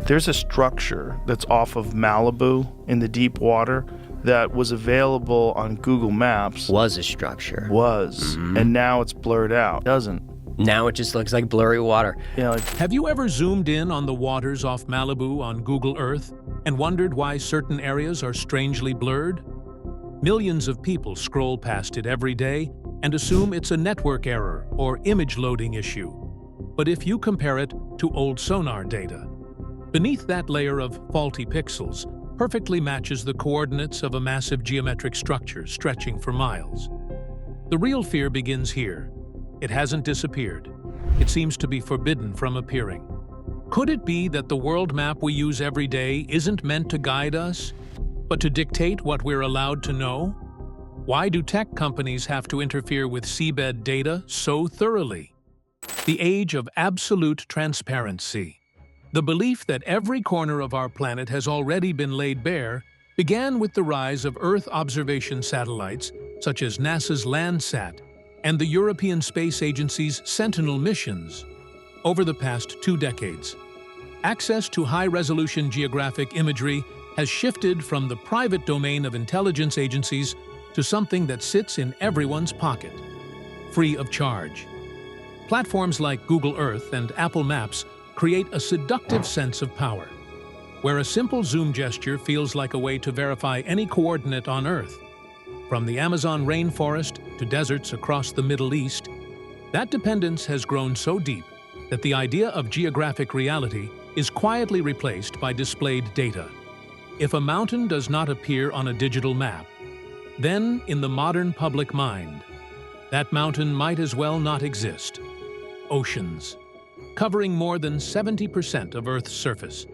There's a structure that's off of Malibu in the deep water that was available on Google Maps. Was a structure. And now it's blurred out. Doesn't. Now it just looks like blurry water. Yeah, Have you ever zoomed in on the waters off Malibu on Google Earth and wondered why certain areas are strangely blurred? Millions of people scroll past it every day and assume it's a network error or image loading issue. But if you compare it to old sonar data, beneath that layer of faulty pixels perfectly matches the coordinates of a massive geometric structure stretching for miles. The real fear begins here. It hasn't disappeared. It seems to be forbidden from appearing. Could it be that the world map we use every day isn't meant to guide us, but to dictate what we're allowed to know? Why do tech companies have to interfere with seabed data so thoroughly? The age of absolute transparency. The belief that every corner of our planet has already been laid bare began with the rise of Earth observation satellites such as NASA's Landsat and the European Space Agency's Sentinel missions. Over the past 2 decades, access to high-resolution geographic imagery has shifted from the private domain of intelligence agencies to something that sits in everyone's pocket, free of charge. Platforms like Google Earth and Apple Maps create a seductive sense of power, where a simple zoom gesture feels like a way to verify any coordinate on Earth. From the Amazon rainforest to deserts across the Middle East, that dependence has grown so deep that the idea of geographic reality is quietly replaced by displayed data. If a mountain does not appear on a digital map, then in the modern public mind, that mountain might as well not exist. Oceans, covering more than 70% of Earth's surface,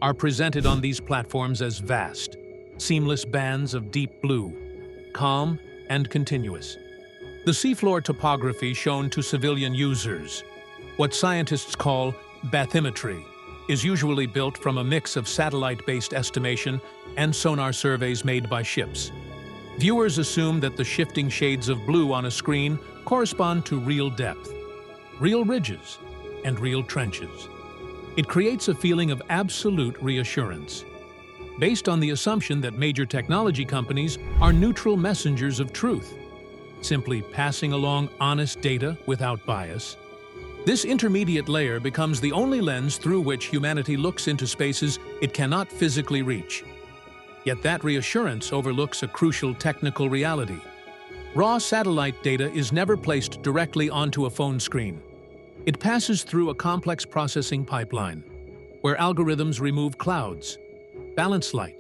are presented on these platforms as vast, seamless bands of deep blue, calm and continuous. The seafloor topography shown to civilian users, what scientists call bathymetry, is usually built from a mix of satellite-based estimation and sonar surveys made by ships. Viewers assume that the shifting shades of blue on a screen correspond to real depth, real ridges, and real trenches. It creates a feeling of absolute reassurance, based on the assumption that major technology companies are neutral messengers of truth, simply passing along honest data without bias. This intermediate layer becomes the only lens through which humanity looks into spaces it cannot physically reach. Yet that reassurance overlooks a crucial technical reality. Raw satellite data is never placed directly onto a phone screen. It passes through a complex processing pipeline, where algorithms remove clouds, balance light,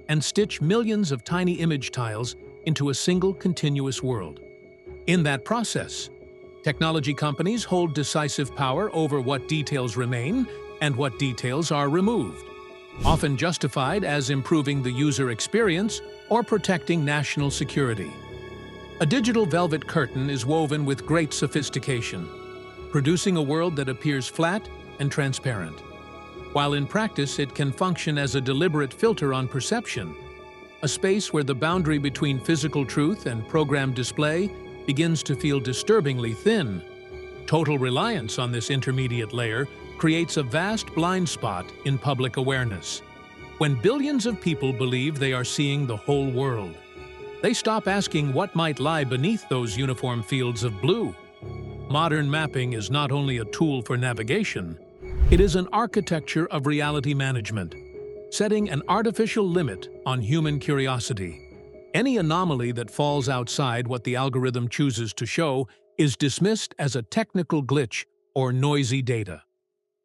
and stitch millions of tiny image tiles into a single continuous world. In that process, technology companies hold decisive power over what details remain and what details are removed, often justified as improving the user experience or protecting national security. A digital velvet curtain is woven with great sophistication, producing a world that appears flat and transparent, while in practice it can function as a deliberate filter on perception, a space where the boundary between physical truth and programmed display begins to feel disturbingly thin. Total reliance on this intermediate layer creates a vast blind spot in public awareness. When billions of people believe they are seeing the whole world, they stop asking what might lie beneath those uniform fields of blue. Modern mapping is not only a tool for navigation, it is an architecture of reality management, setting an artificial limit on human curiosity. Any anomaly that falls outside what the algorithm chooses to show is dismissed as a technical glitch or noisy data,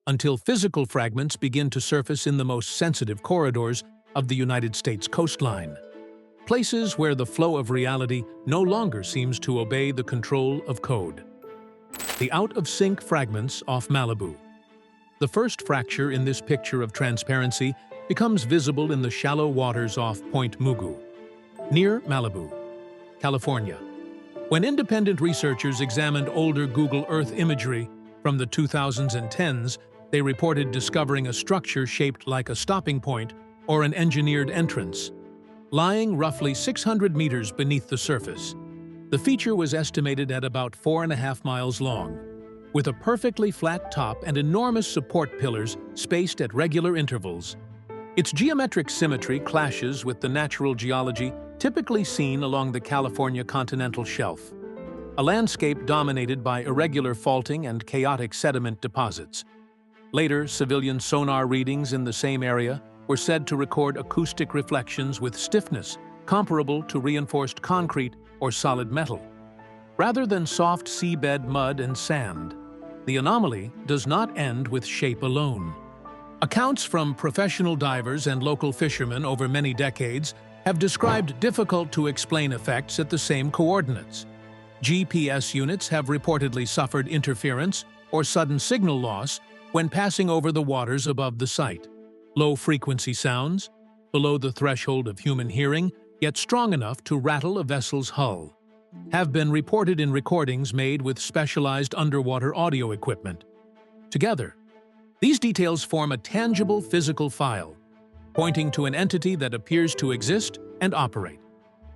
until physical fragments begin to surface in the most sensitive corridors of the United States coastline, places where the flow of reality no longer seems to obey the control of code. The out-of-sync fragments off Malibu. The first fracture in this picture of transparency becomes visible in the shallow waters off Point Mugu, near Malibu, California. When independent researchers examined older Google Earth imagery from the 2000s and 10s, they reported discovering a structure shaped like a stopping point or an engineered entrance, lying roughly 600 meters beneath the surface. The feature was estimated at about 4.5 miles long, with a perfectly flat top and enormous support pillars spaced at regular intervals. Its geometric symmetry clashes with the natural geology typically seen along the California continental shelf, a landscape dominated by irregular faulting and chaotic sediment deposits. Later, civilian sonar readings in the same area were said to record acoustic reflections with stiffness comparable to reinforced concrete or solid metal. Rather than soft seabed mud and sand, the anomaly does not end with shape alone. Accounts from professional divers and local fishermen over many decades have described difficult-to-explain effects at the same coordinates. GPS units have reportedly suffered interference or sudden signal loss when passing over the waters above the site. Low-frequency sounds, below the threshold of human hearing, yet strong enough to rattle a vessel's hull, have been reported in recordings made with specialized underwater audio equipment. Together, these details form a tangible physical file, pointing to an entity that appears to exist and operate,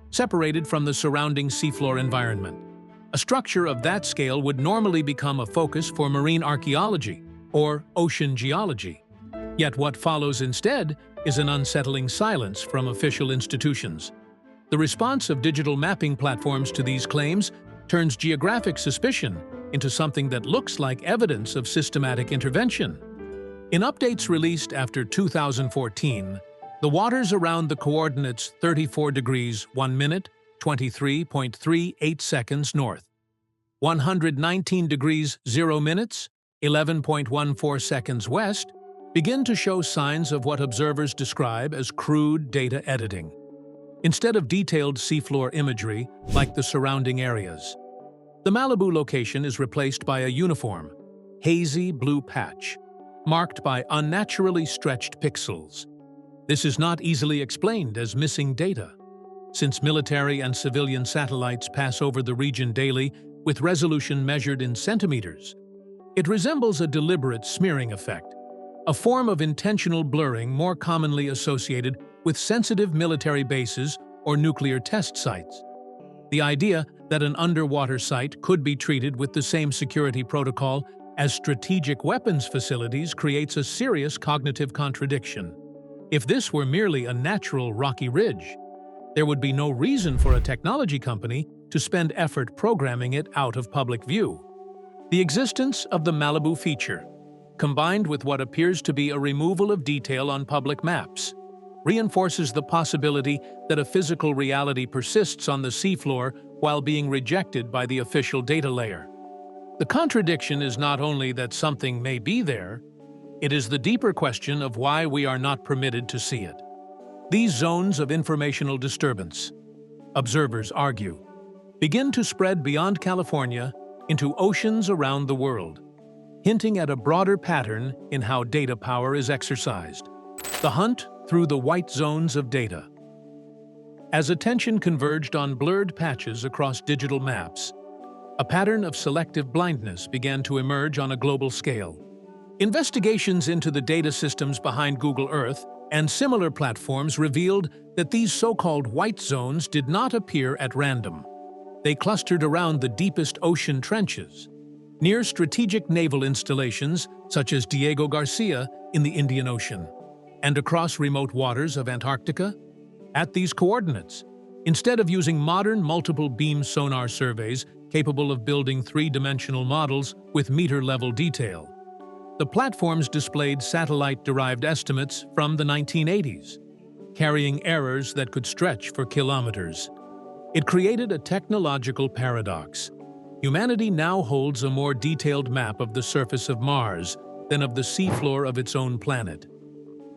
separated from the surrounding seafloor environment. A structure of that scale would normally become a focus for marine archaeology or ocean geology. Yet what follows instead is an unsettling silence from official institutions. The response of digital mapping platforms to these claims turns geographic suspicion into something that looks like evidence of systematic intervention. In updates released after 2014, the waters around the coordinates 34 degrees 1 minute, 23.38 seconds north, 119 degrees 0 minutes, 11.14 seconds west, begin to show signs of what observers describe as crude data editing. Instead of detailed seafloor imagery like the surrounding areas, the Malibu location is replaced by a uniform, hazy blue patch, marked by unnaturally stretched pixels. This is not easily explained as missing data, since military and civilian satellites pass over the region daily with resolution measured in centimeters. It resembles a deliberate smearing effect, a form of intentional blurring more commonly associated with sensitive military bases or nuclear test sites. The idea that an underwater site could be treated with the same security protocol as strategic weapons facilities creates a serious cognitive contradiction. If this were merely a natural rocky ridge, there would be no reason for a technology company to spend effort programming it out of public view. The existence of the Malibu feature, combined with what appears to be a removal of detail on public maps, reinforces the possibility that a physical reality persists on the seafloor while being rejected by the official data layer. The contradiction is not only that something may be there, it is the deeper question of why we are not permitted to see it. These zones of informational disturbance, observers argue, begin to spread beyond California into oceans around the world, hinting at a broader pattern in how data power is exercised. The hunt through the white zones of data. As attention converged on blurred patches across digital maps, a pattern of selective blindness began to emerge on a global scale. Investigations into the data systems behind Google Earth and similar platforms revealed that these so-called white zones did not appear at random. They clustered around the deepest ocean trenches, near strategic naval installations such as Diego Garcia in the Indian Ocean, and across remote waters of Antarctica. At these coordinates, instead of using modern multiple-beam sonar surveys capable of building three-dimensional models with meter-level detail, the platforms displayed satellite-derived estimates from the 1980s, carrying errors that could stretch for kilometers. It created a technological paradox. Humanity now holds a more detailed map of the surface of Mars than of the seafloor of its own planet.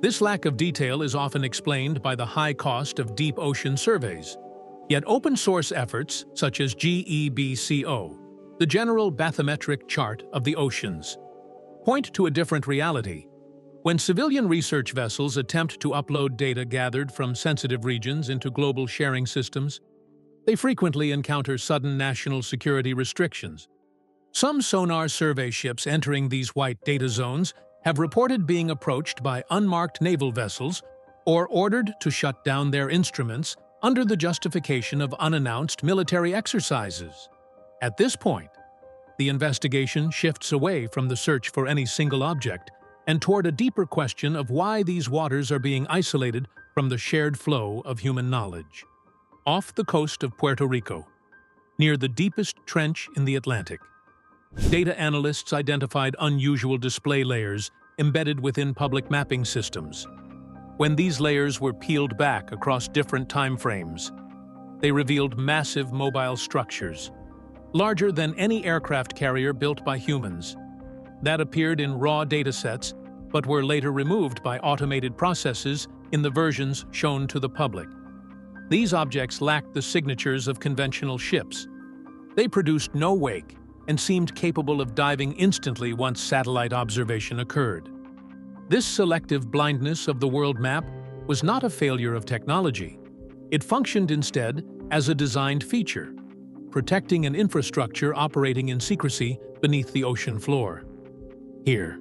This lack of detail is often explained by the high cost of deep ocean surveys. Yet open-source efforts, such as GEBCO, the General Bathymetric Chart of the Oceans, point to a different reality. When civilian research vessels attempt to upload data gathered from sensitive regions into global sharing systems, they frequently encounter sudden national security restrictions. Some sonar survey ships entering these white data zones have reported being approached by unmarked naval vessels or ordered to shut down their instruments under the justification of unannounced military exercises. At this point, the investigation shifts away from the search for any single object and toward a deeper question of why these waters are being isolated from the shared flow of human knowledge. Off the coast of Puerto Rico, near the deepest trench in the Atlantic, data analysts identified unusual display layers embedded within public mapping systems. When these layers were peeled back across different time frames, they revealed massive mobile structures, larger than any aircraft carrier built by humans, that appeared in raw datasets but were later removed by automated processes in the versions shown to the public. These objects lacked the signatures of conventional ships. They produced no wake and seemed capable of diving instantly once satellite observation occurred. This selective blindness of the world map was not a failure of technology. It functioned instead as a designed feature, protecting an infrastructure operating in secrecy beneath the ocean floor. Here,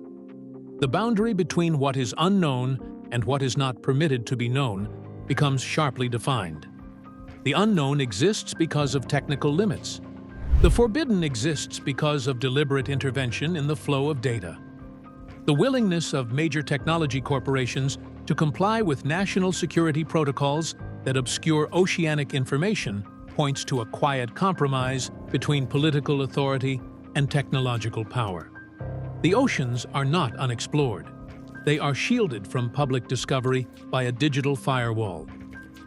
the boundary between what is unknown and what is not permitted to be known becomes sharply defined. The unknown exists because of technical limits. The forbidden exists because of deliberate intervention in the flow of data. The willingness of major technology corporations to comply with national security protocols that obscure oceanic information points to a quiet compromise between political authority and technological power. The oceans are not unexplored. They are shielded from public discovery by a digital firewall.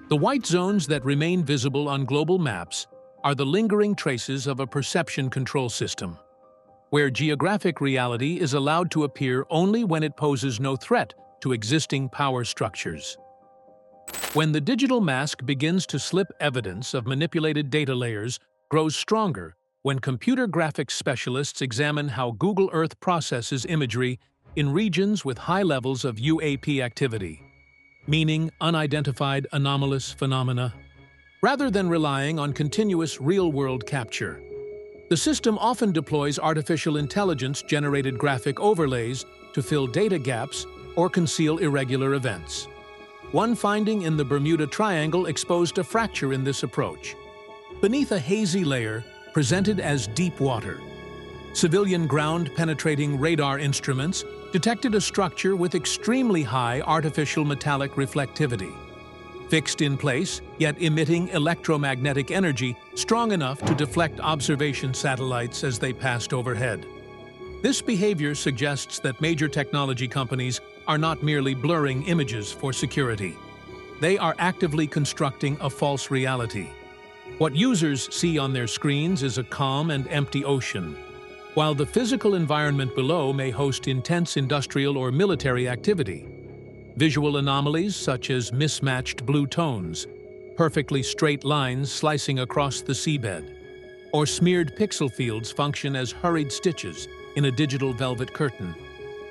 The white zones that remain visible on global maps are the lingering traces of a perception control system, where geographic reality is allowed to appear only when it poses no threat to existing power structures. When the digital mask begins to slip, evidence of manipulated data layers grows stronger when computer graphics specialists examine how Google Earth processes imagery in regions with high levels of UAP activity, meaning unidentified anomalous phenomena, rather than relying on continuous real-world capture. The system often deploys artificial intelligence-generated graphic overlays to fill data gaps or conceal irregular events. One finding in the Bermuda Triangle exposed a fracture in this approach. Beneath a hazy layer presented as deep water, civilian ground-penetrating radar instruments detected a structure with extremely high artificial metallic reflectivity, fixed in place yet emitting electromagnetic energy strong enough to deflect observation satellites as they passed overhead. This behavior suggests that major technology companies are not merely blurring images for security. They are actively constructing a false reality. What users see on their screens is a calm and empty ocean, while the physical environment below may host intense industrial or military activity. Visual anomalies such as mismatched blue tones, perfectly straight lines slicing across the seabed, or smeared pixel fields function as hurried stitches in a digital velvet curtain.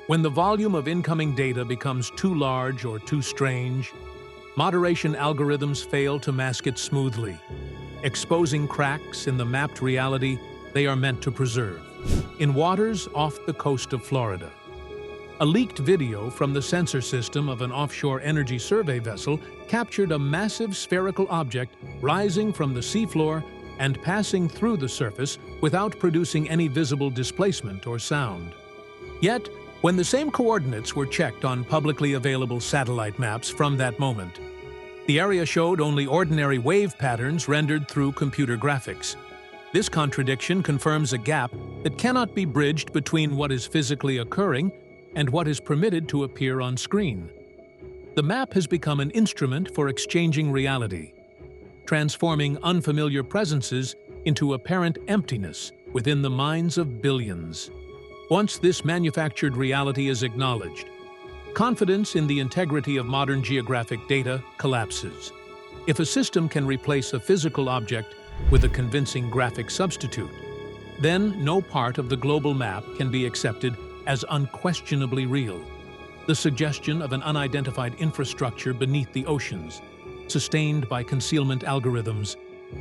When the volume of incoming data becomes too large or too strange, moderation algorithms fail to mask it smoothly, exposing cracks in the mapped reality they are meant to preserve. In waters off the coast of Florida, a leaked video from the sensor system of an offshore energy survey vessel captured a massive spherical object rising from the seafloor and passing through the surface without producing any visible displacement or sound. Yet, when the same coordinates were checked on publicly available satellite maps from that moment, the area showed only ordinary wave patterns rendered through computer graphics. This contradiction confirms a gap that cannot be bridged between what is physically occurring and what is permitted to appear on screen. The map has become an instrument for exchanging reality, transforming unfamiliar presences into apparent emptiness within the minds of billions. Once this manufactured reality is acknowledged, confidence in the integrity of modern geographic data collapses. If a system can replace a physical object with a convincing graphic substitute, then no part of the global map can be accepted as unquestionably real. The suggestion of an unidentified infrastructure beneath the oceans, sustained by concealment algorithms,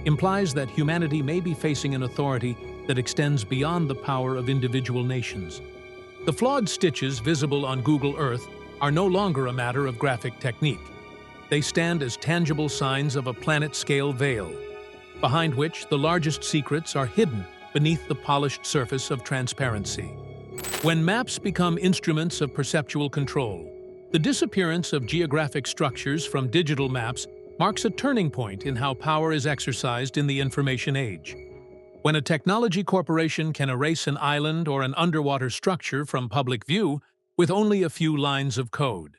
implies that humanity may be facing an authority that extends beyond the power of individual nations. The flawed stitches visible on Google Earth are no longer a matter of graphic technique. They stand as tangible signs of a planet-scale veil, behind which the largest secrets are hidden beneath the polished surface of transparency. When maps become instruments of perceptual control, the disappearance of geographic structures from digital maps marks a turning point in how power is exercised in the information age. When a technology corporation can erase an island or an underwater structure from public view with only a few lines of code,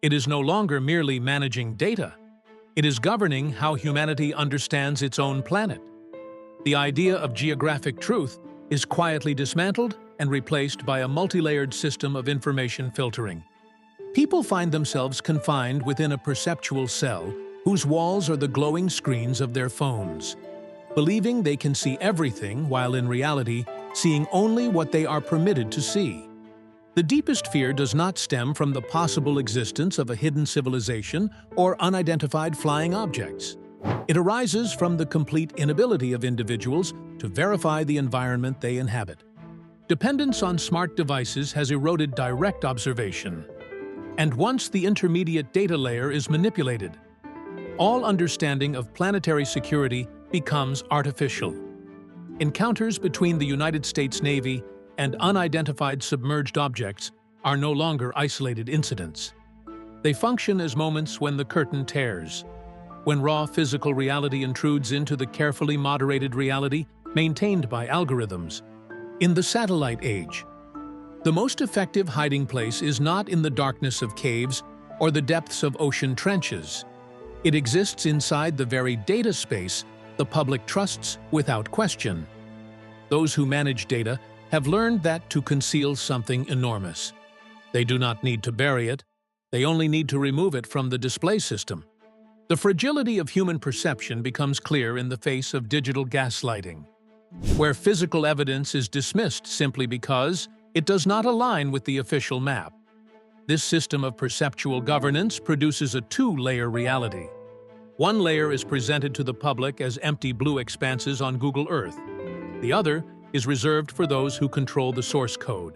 it is no longer merely managing data. It is governing how humanity understands its own planet. The idea of geographic truth is quietly dismantled and replaced by a multi-layered system of information filtering. People find themselves confined within a perceptual cell whose walls are the glowing screens of their phones, believing they can see everything while in reality seeing only what they are permitted to see. The deepest fear does not stem from the possible existence of a hidden civilization or unidentified flying objects. It arises from the complete inability of individuals to verify the environment they inhabit. Dependence on smart devices has eroded direct observation, and once the intermediate data layer is manipulated, all understanding of planetary security becomes artificial. Encounters between the United States Navy and unidentified submerged objects are no longer isolated incidents. They function as moments when the curtain tears, when raw physical reality intrudes into the carefully moderated reality maintained by algorithms. In the satellite age, the most effective hiding place is not in the darkness of caves or the depths of ocean trenches. It exists inside the very data space the public trusts without question. Those who manage data have learned that to conceal something enormous, they do not need to bury it, they only need to remove it from the display system. The fragility of human perception becomes clear in the face of digital gaslighting, where physical evidence is dismissed simply because it does not align with the official map. This system of perceptual governance produces a two-layer reality. One layer is presented to the public as empty blue expanses on Google Earth. The other is reserved for those who control the source code,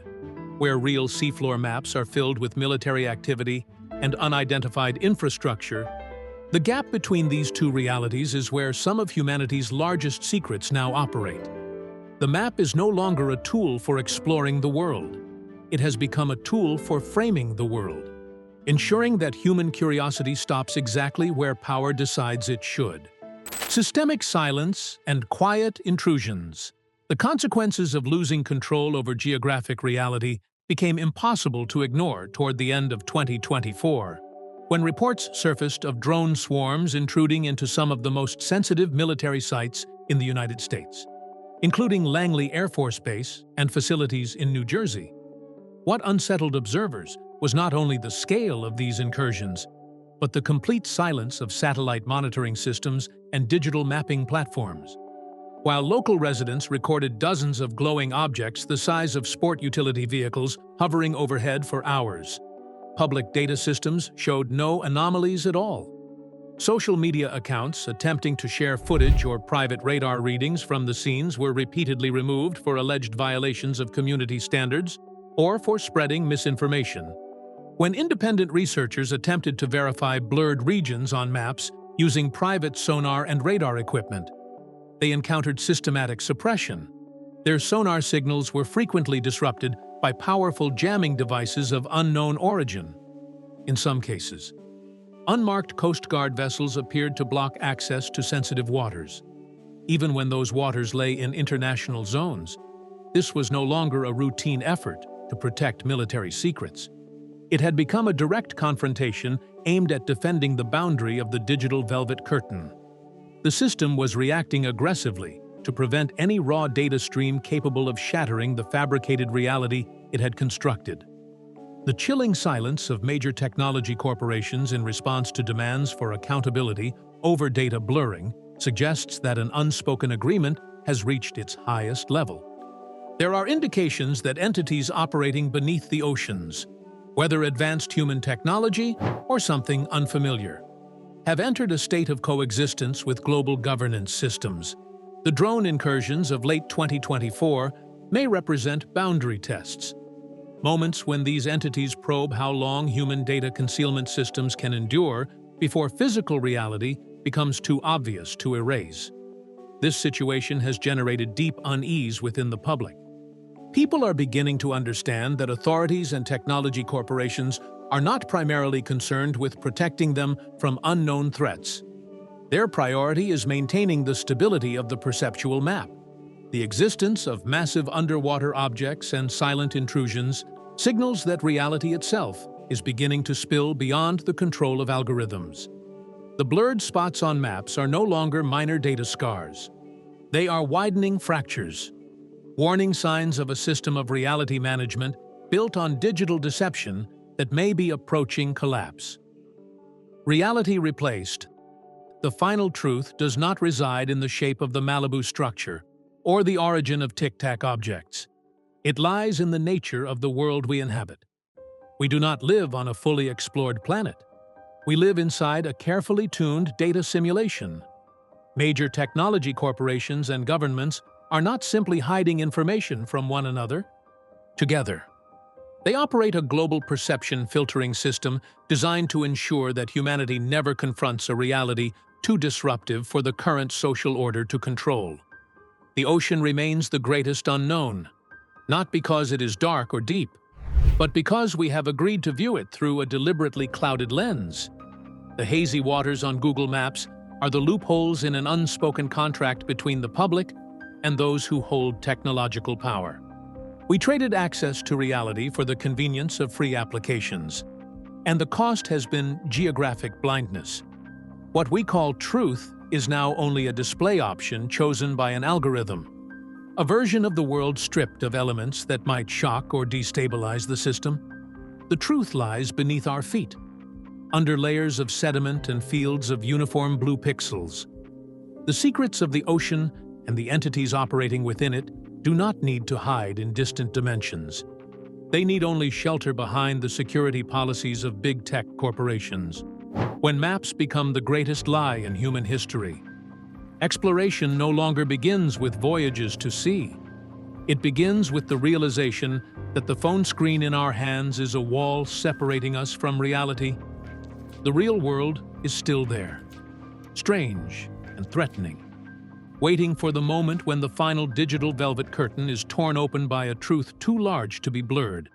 where real seafloor maps are filled with military activity and unidentified infrastructure. The gap between these two realities is where some of humanity's largest secrets now operate. The map is no longer a tool for exploring the world. It has become a tool for framing the world, ensuring that human curiosity stops exactly where power decides it should. Systemic silence and quiet intrusions. The consequences of losing control over geographic reality became impossible to ignore toward the end of 2024, when reports surfaced of drone swarms intruding into some of the most sensitive military sites in the United States, including Langley Air Force Base and facilities in New Jersey. What unsettled observers was not only the scale of these incursions, but the complete silence of satellite monitoring systems and digital mapping platforms. While local residents recorded dozens of glowing objects the size of sport utility vehicles hovering overhead for hours, public data systems showed no anomalies at all. Social media accounts attempting to share footage or private radar readings from the scenes were repeatedly removed for alleged violations of community standards or for spreading misinformation. When independent researchers attempted to verify blurred regions on maps using private sonar and radar equipment, they encountered systematic suppression. Their sonar signals were frequently disrupted by powerful jamming devices of unknown origin. In some cases, unmarked Coast Guard vessels appeared to block access to sensitive waters. Even when those waters lay in international zones, this was no longer a routine effort to protect military secrets. It had become a direct confrontation aimed at defending the boundary of the digital velvet curtain. The system was reacting aggressively to prevent any raw data stream capable of shattering the fabricated reality it had constructed. The chilling silence of major technology corporations in response to demands for accountability over data blurring suggests that an unspoken agreement has reached its highest level. There are indications that entities operating beneath the oceans, whether advanced human technology or something unfamiliar, have entered a state of coexistence with global governance systems. The drone incursions of late 2024 may represent boundary tests, moments when these entities probe how long human data concealment systems can endure before physical reality becomes too obvious to erase. This situation has generated deep unease within the public. People are beginning to understand that authorities and technology corporations are not primarily concerned with protecting them from unknown threats. Their priority is maintaining the stability of the perceptual map. The existence of massive underwater objects and silent intrusions signals that reality itself is beginning to spill beyond the control of algorithms. The blurred spots on maps are no longer minor data scars. They are widening fractures, warning signs of a system of reality management built on digital deception that may be approaching collapse. Reality replaced. The final truth does not reside in the shape of the Malibu structure or the origin of tic-tac objects. It lies in the nature of the world we inhabit. We do not live on a fully explored planet. We live inside a carefully tuned data simulation. Major technology corporations and governments are not simply hiding information from one another. Together, they operate a global perception filtering system designed to ensure that humanity never confronts a reality too disruptive for the current social order to control. The ocean remains the greatest unknown, not because it is dark or deep, but because we have agreed to view it through a deliberately clouded lens. The hazy waters on Google Maps are the loopholes in an unspoken contract between the public and those who hold technological power. We traded access to reality for the convenience of free applications, and the cost has been geographic blindness. What we call truth is now only a display option chosen by an algorithm, a version of the world stripped of elements that might shock or destabilize the system. The truth lies beneath our feet, under layers of sediment and fields of uniform blue pixels. The secrets of the ocean and the entities operating within it do not need to hide in distant dimensions. They need only shelter behind the security policies of big tech corporations. When maps become the greatest lie in human history, exploration no longer begins with voyages to sea. It begins with the realization that the phone screen in our hands is a wall separating us from reality. The real world is still there, strange and threatening, waiting for the moment when the final digital velvet curtain is torn open by a truth too large to be blurred.